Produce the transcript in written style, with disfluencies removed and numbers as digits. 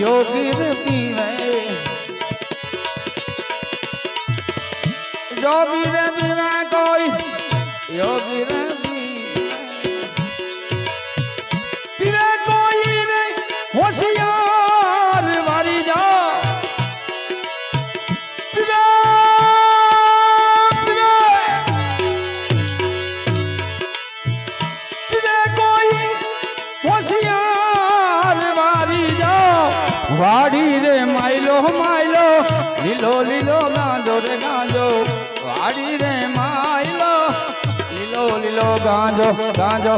योगी रे पीवे जोगी रे पीवे कोई योगी रे पीवे कोई रे होशियार वारी जा पीवे पीवे पीवे कोई होशियार वारी जा वाड़ी रे माइलो माइलो लीलो लीलो गांजो रे गांजो वाड़ी रे माइलो लीलो लीलो गांजो गांजो